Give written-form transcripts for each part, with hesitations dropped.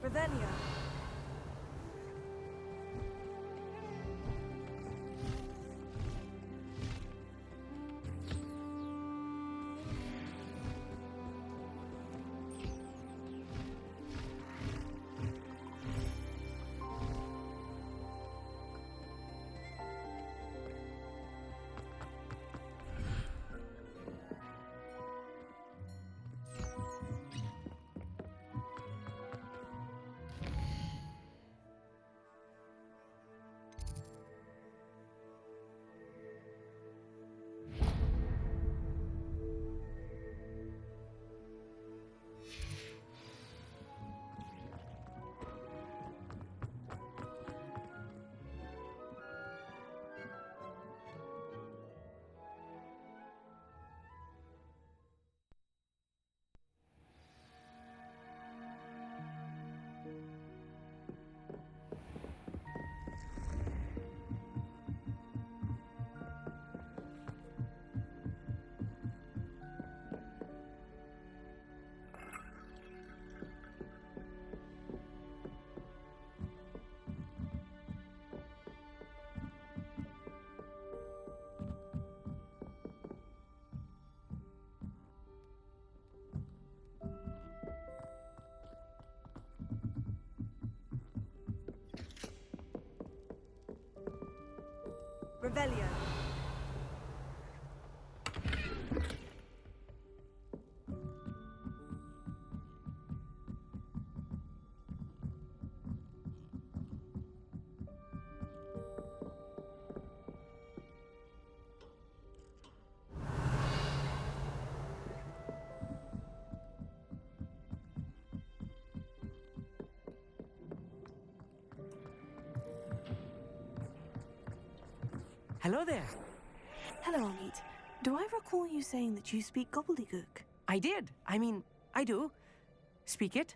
Revelio. Revelio. Hello there. Hello, Amit. Do I recall you saying that you speak gobbledygook? I did. I do. Speak it.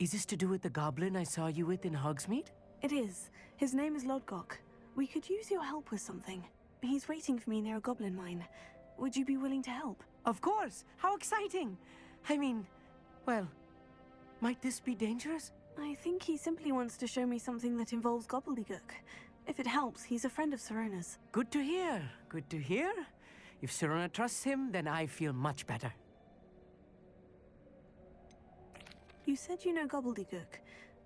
Is this to do with the goblin I saw you with in Hogsmeade? It is. His name is Lodgok. We could use your help with something. He's waiting for me near a goblin mine. Would you be willing to help? Of course. How exciting. Well, might this be dangerous? I think he simply wants to show me something that involves gobbledygook. If it helps, he's a friend of Sirona's. Good to hear. Good to hear. If Sirona trusts him, then I feel much better. You said you know gobbledygook,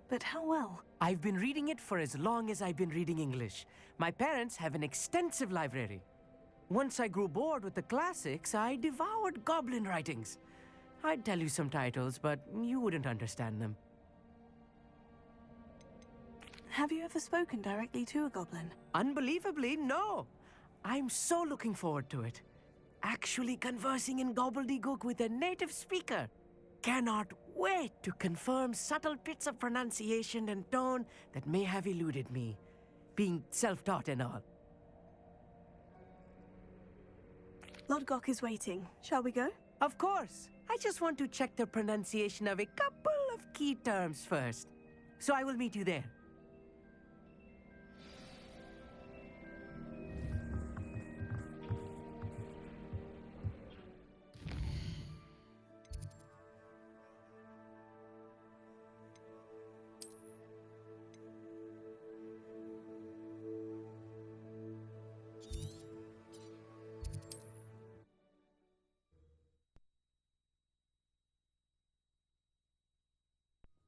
but how well? I've been reading it for as long as I've been reading English. My parents have an extensive library. Once I grew bored with the classics, I devoured goblin writings. I'd tell you some titles, but you wouldn't understand them. Have you ever spoken directly to a goblin? Unbelievably, no. I'm so looking forward to it. Actually conversing in gobbledygook with a native speaker. Cannot wait to confirm subtle bits of pronunciation and tone that may have eluded me, being self-taught and all. Lodgok is waiting. Shall we go? Of course. I just want to check the pronunciation of a couple of key terms first. So I will meet you there.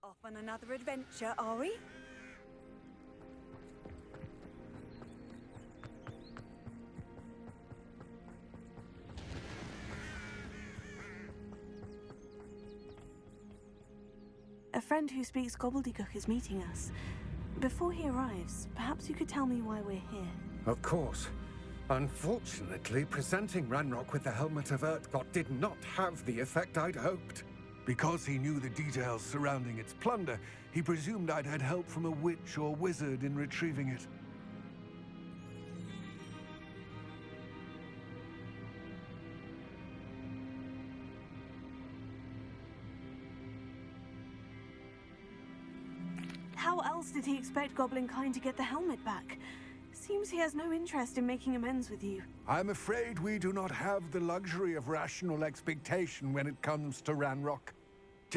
Off on another adventure, are we? A friend who speaks gobbledygook is meeting us. Before he arrives, perhaps you could tell me why we're here. Of course. Unfortunately, presenting Ranrock with the Helmet of Urtkot did not have the effect I'd hoped. Because he knew the details surrounding its plunder, he presumed I'd had help from a witch or wizard in retrieving it. How else did he expect Goblinkind to get the helmet back? Seems he has no interest in making amends with you. I'm afraid we do not have the luxury of rational expectation when it comes to Ranrock.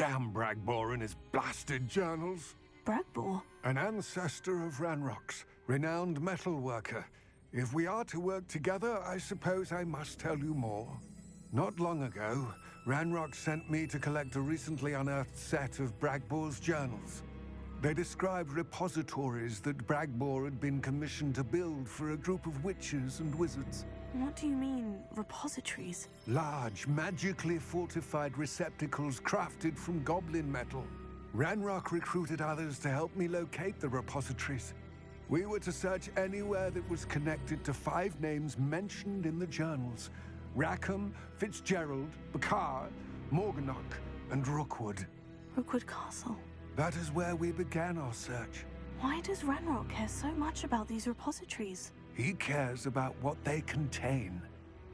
Damn Bragbor and his blasted journals. Bragbor? An ancestor of Ranrock's, renowned metal worker. If we are to work together, I suppose I must tell you more. Not long ago, Ranrock sent me to collect a recently unearthed set of Bragbor's journals. They described repositories that Bragbor had been commissioned to build for a group of witches and wizards. What do you mean, repositories? Large, magically fortified receptacles crafted from goblin metal. Ranrock recruited others to help me locate the repositories. We were to search anywhere that was connected to 5 names mentioned in the journals: Rackham, Fitzgerald, Bakar, Morganach, and Rookwood. Rookwood Castle. That is where we began our search. Why does Ranrock care so much about these repositories? He cares about what they contain.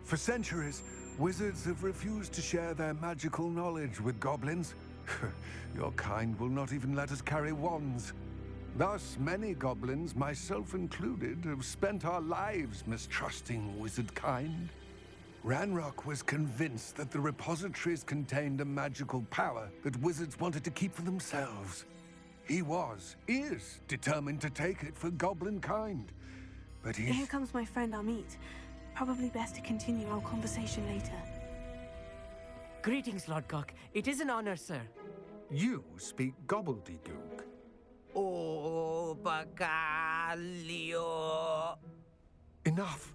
For centuries, wizards have refused to share their magical knowledge with goblins. Your kind will not even let us carry wands. Thus, many goblins, myself included, have spent our lives mistrusting wizard kind. Ranrock was convinced that the repositories contained a magical power that wizards wanted to keep for themselves. He is determined to take it for goblin kind. But Here comes my friend Amit. Probably best to continue our conversation later. Greetings, Lodgok. It is an honor, sir. You speak gobbledygook. Oh, Bacalio. Enough.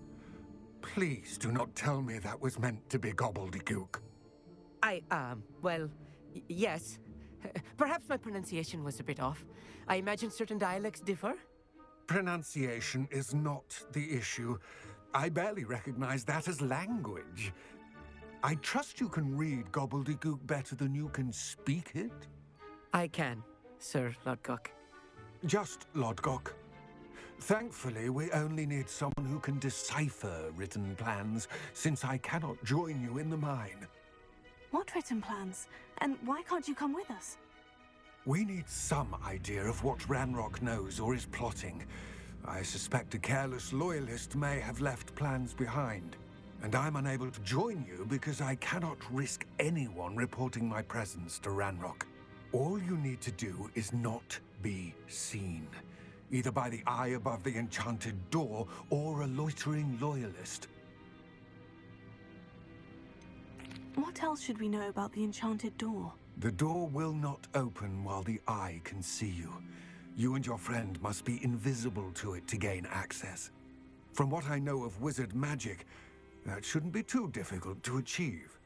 Please do not tell me that was meant to be gobbledygook. Well, yes. Perhaps my pronunciation was a bit off. I imagine certain dialects differ. Pronunciation is not the issue. I barely recognize that as language. I trust you can read gobbledygook better than you can speak it? I can, Sir Lodgok. Just Lodgok. Thankfully, we only need someone who can decipher written plans, since I cannot join you in the mine. What written plans? And why can't you come with us? We need some idea of what Ranrock knows or is plotting. I suspect a careless loyalist may have left plans behind. And I'm unable to join you because I cannot risk anyone reporting my presence to Ranrock. All you need to do is not be seen, either by the eye above the enchanted door or a loitering loyalist. What else should we know about the enchanted door? The door will not open while the eye can see you. You and your friend must be invisible to it to gain access. From what I know of wizard magic, that shouldn't be too difficult to achieve.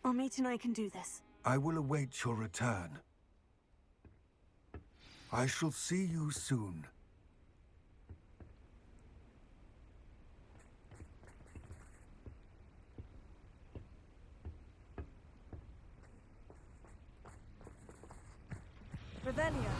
Amit and I can do this. I will await your return. I shall see you soon. Revelio.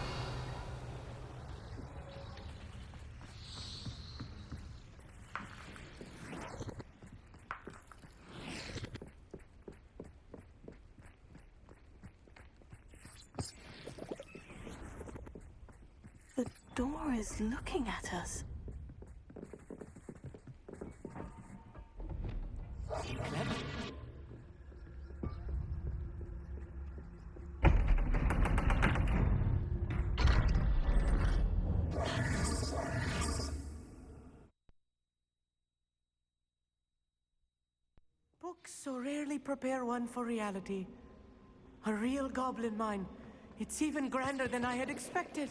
The door is looking at us. Books so rarely prepare one for reality. A real goblin mine. It's even grander than I had expected.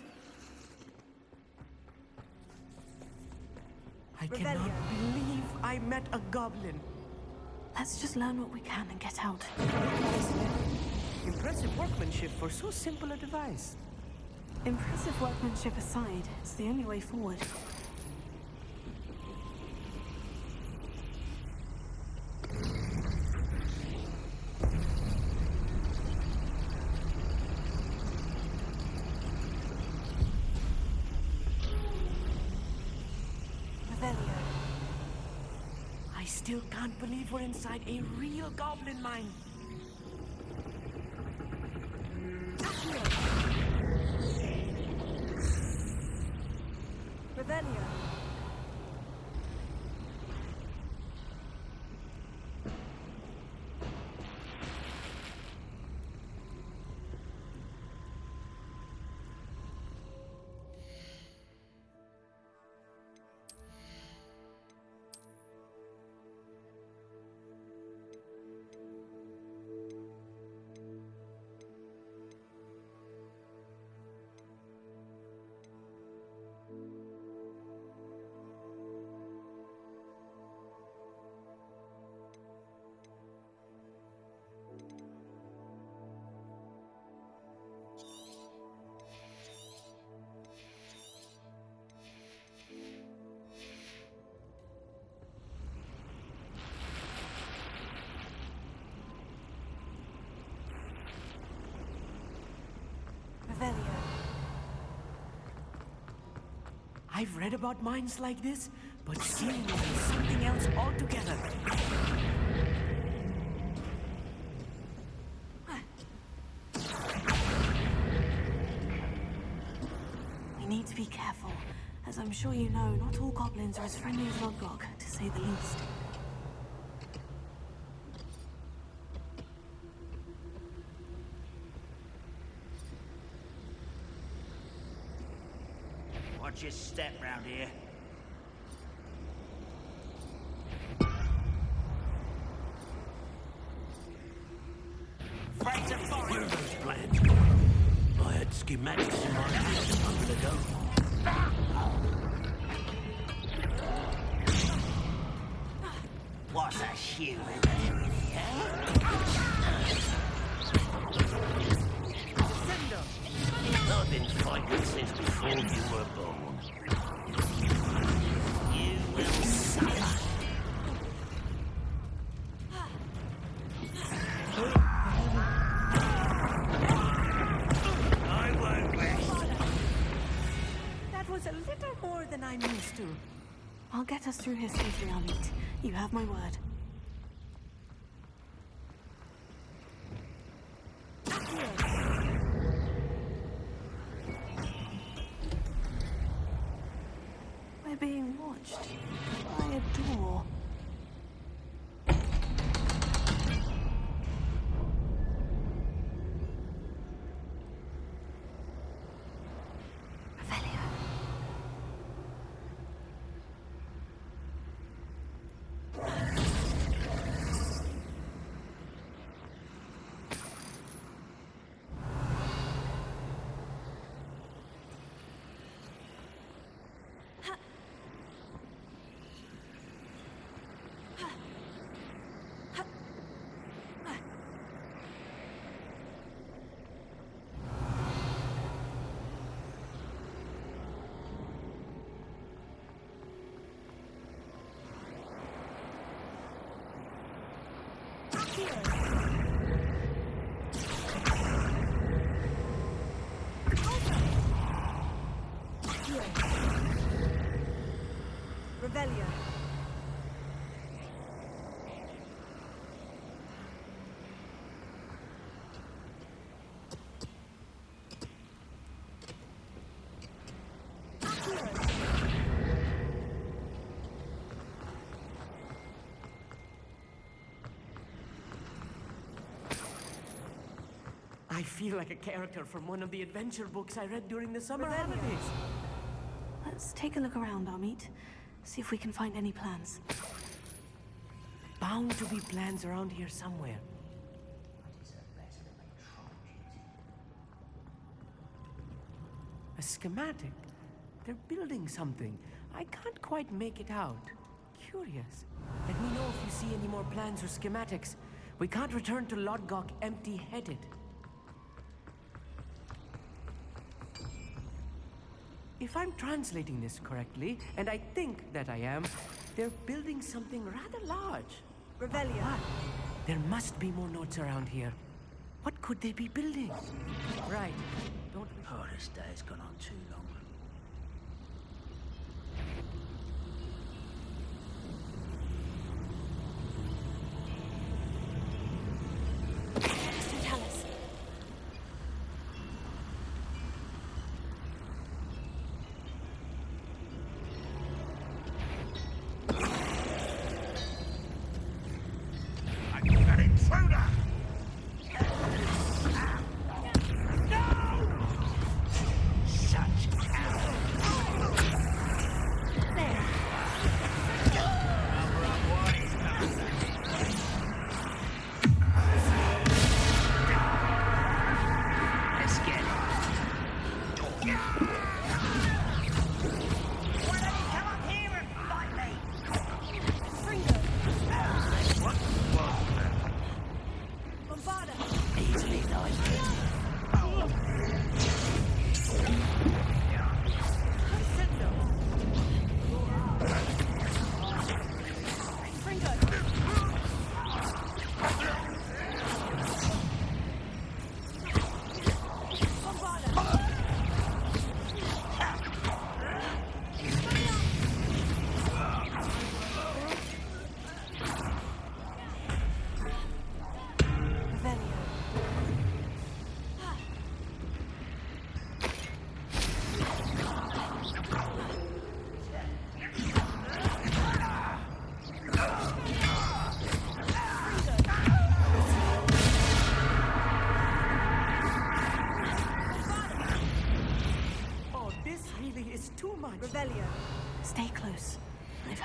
I cannot believe I met a goblin. Let's just learn what we can and get out. Impressive workmanship for so simple a device. Impressive workmanship aside, it's the only way forward. I still can't believe we're inside a real goblin mine. Revelio. I've read about mines like this, but seeing it is something else altogether. We need to be careful. As I'm sure you know, not all goblins are as friendly as Lodgok, to say the least. Watch your step round here. Afraid to fire. Where are those plans going? I had schematics in my house a moment ago. What's a human? I've been fighting since before you were born. You will suffer. I won't rest. That was a little more than I'm used to. I'll get us through here safely, Amit. You have my word. We're being watched by a door. Revelio. Revelio. I feel like a character from one of the adventure books I read during the summer Revelio. holidays. Let's take a look around, Amit. See if we can find any plans. Bound to be plans around here somewhere. A schematic? They're building something. I can't quite make it out. Curious. Let me know if you see any more plans or schematics. We can't return to Lodgok empty-headed. If I'm translating this correctly, and I think that I am, they're building something rather large. Revelio. What? There must be more notes around here. What could they be building? Right. Don't we... Oh, this day's gone on too long. Tell us. I got an intruder! No! Such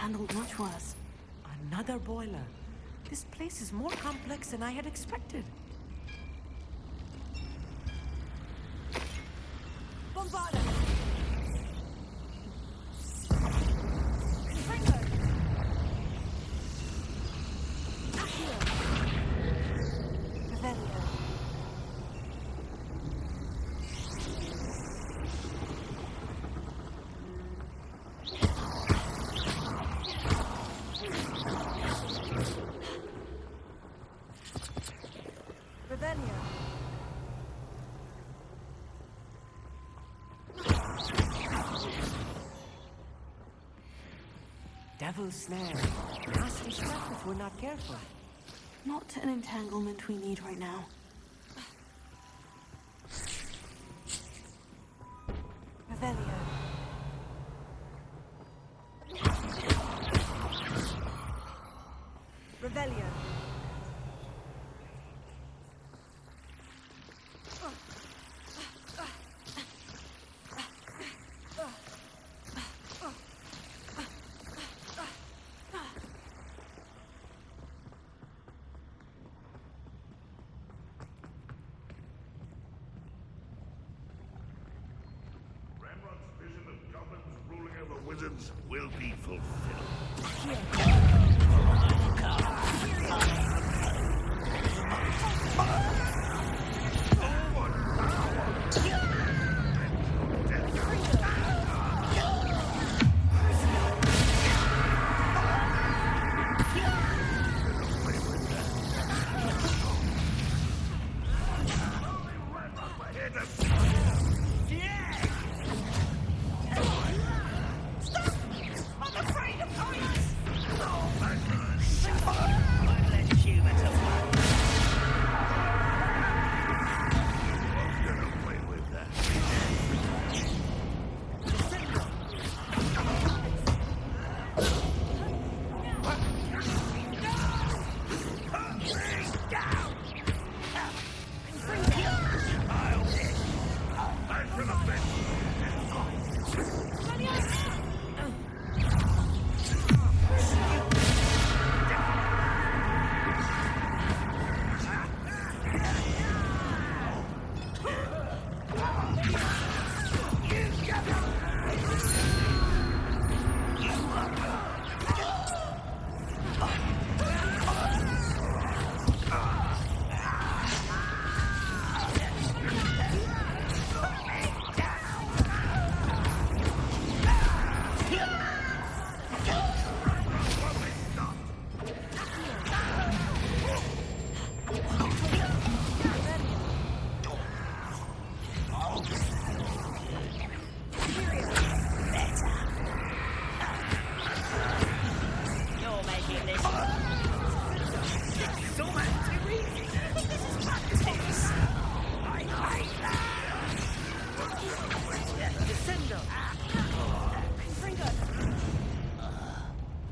handled much worse. Another boiler. This place is more complex than I had expected. Bombarda! Confringo! Accio! Revelio! Revelio! Devil's snare. Nasty stuff if we're not careful. Not an entanglement we need right now. Revelio! Revelio! Ramrod's vision of goblins ruling over wizards will be fulfilled.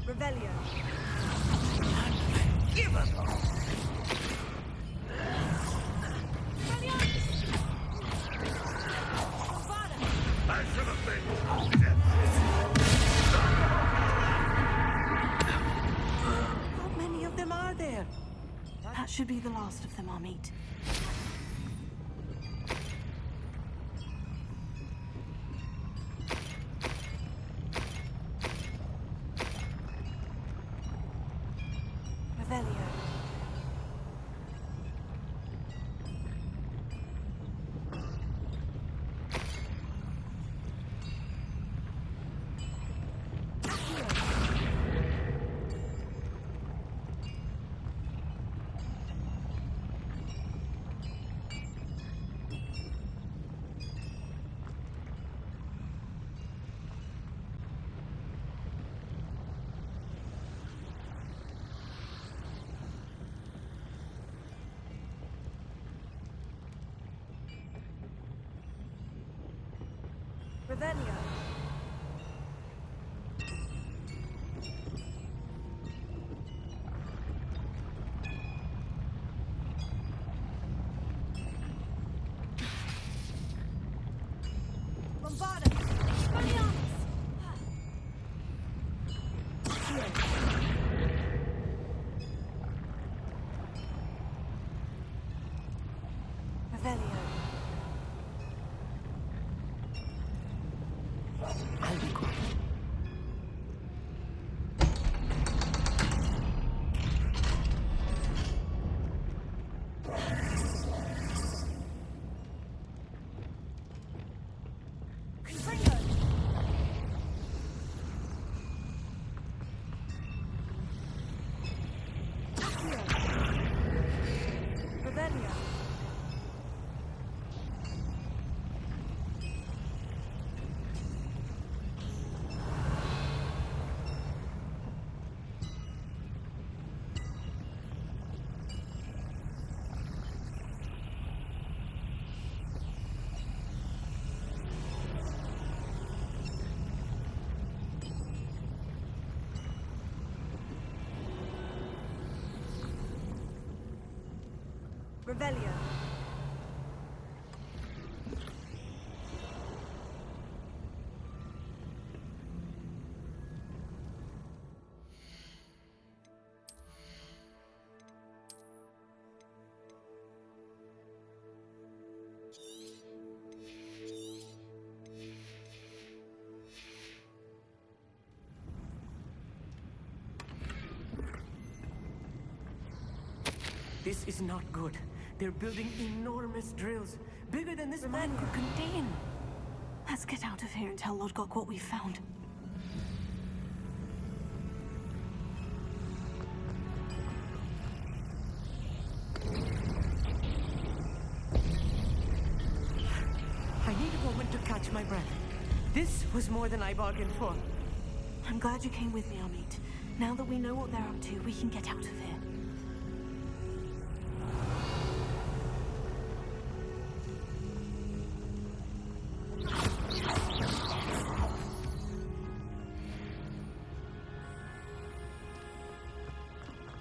Revelio! How many of them are there? That should be the last of them I'll meet. Revelio! Revelio! Bombarda! Expelliarmus! Revelio. I'll be quiet. Revelio. Revelio. This is not good. They're building enormous drills, bigger than this mine could contain. Let's get out of here and tell Lodgok what we found. I need a moment to catch my breath. This was more than I bargained for. I'm glad you came with me, Amit. Now that we know what they're up to, we can get out of here.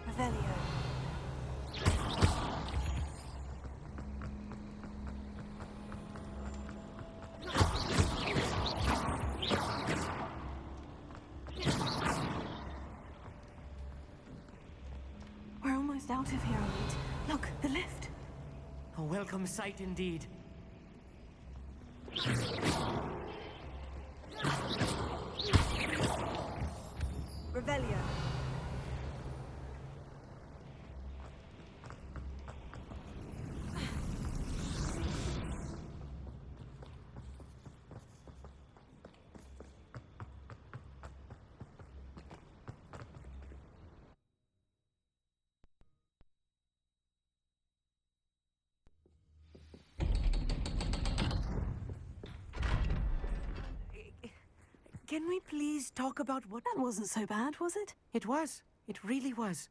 Revelio. We're almost out of here, Amit. Look, the lift. A welcome sight indeed. Revelio. Can we please talk about what... That wasn't so bad, was it? It was. It really was.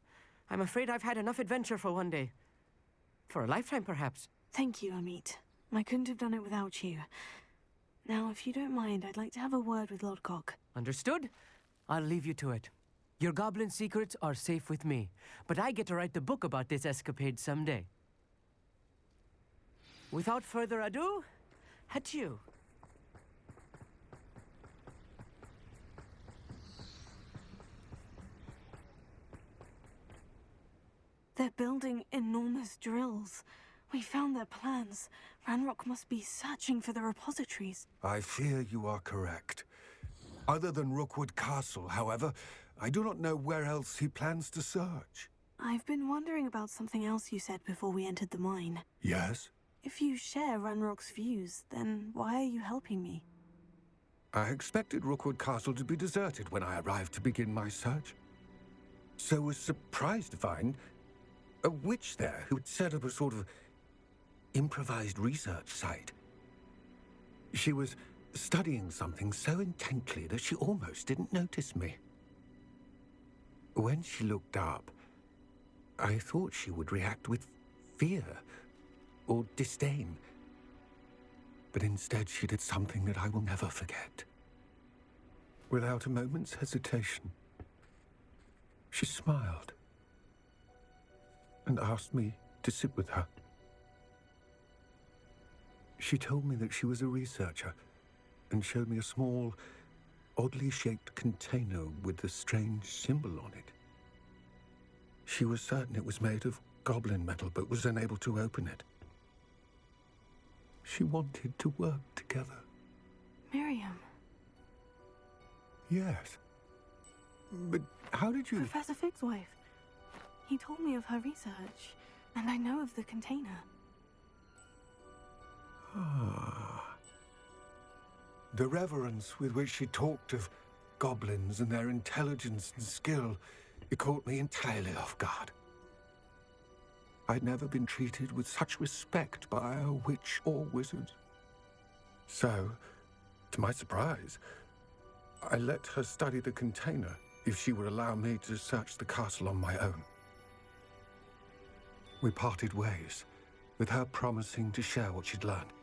I'm afraid I've had enough adventure for one day. For a lifetime, perhaps. Thank you, Amit. I couldn't have done it without you. Now, if you don't mind, I'd like to have a word with Lodgok. Understood? I'll leave you to it. Your goblin secrets are safe with me, but I get to write the book about this escapade someday. Without further ado, adieu. They're building enormous drills. We found their plans. Ranrock must be searching for the repositories. I fear you are correct. Other than Rookwood Castle, however, I do not know where else he plans to search. I've been wondering about something else you said before we entered the mine. Yes? If you share Ranrock's views, then why are you helping me? I expected Rookwood Castle to be deserted when I arrived to begin my search. So was surprised to find a witch there who had set up a sort of improvised research site. She was studying something so intently that she almost didn't notice me. When she looked up, I thought she would react with fear or disdain. But instead she did something that I will never forget. Without a moment's hesitation, she smiled and asked me to sit with her. She told me that she was a researcher and showed me a small, oddly shaped container with a strange symbol on it. She was certain it was made of goblin metal, but was unable to open it. She wanted to work together. Miriam. Yes. But how did you... Professor Fig's wife. He told me of her research, and I know of the container. Ah. The reverence with which she talked of goblins and their intelligence and skill, it caught me entirely off guard. I'd never been treated with such respect by a witch or wizard. So, to my surprise, I let her study the container if she would allow me to search the castle on my own. We parted ways, with her promising to share what she'd learned.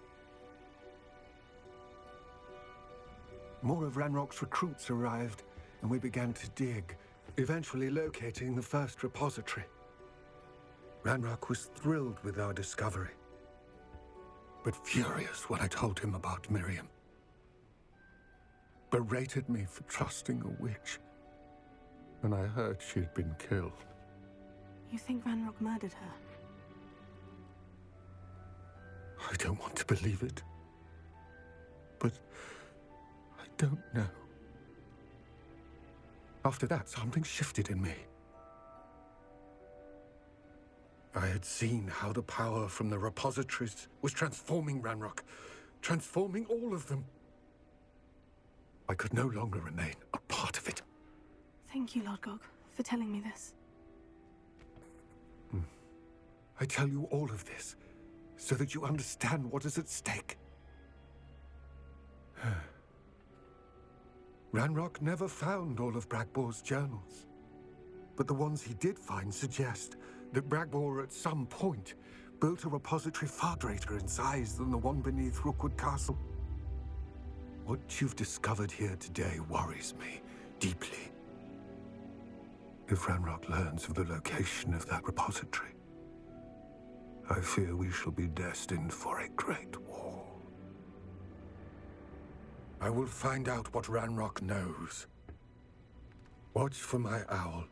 More of Ranrock's recruits arrived, and we began to dig, eventually locating the first repository. Ranrock was thrilled with our discovery, but furious when I told him about Miriam. Berated me for trusting a witch, and I heard she'd been killed. You think Ranrock murdered her? I don't want to believe it, but I don't know. After that, something shifted in me. I had seen how the power from the repositories was transforming Ranrock, transforming all of them. I could no longer remain a part of it. Thank you, Lord Gog, for telling me this. I tell you all of this so that you understand what is at stake. Ranrock never found all of Bragbor's journals, but the ones he did find suggest that Bragbor at some point built a repository far greater in size than the one beneath Rookwood Castle. What you've discovered here today worries me deeply. If Ranrock learns of the location of that repository, I fear we shall be destined for a great war. I will find out what Ranrock knows. Watch for my owl.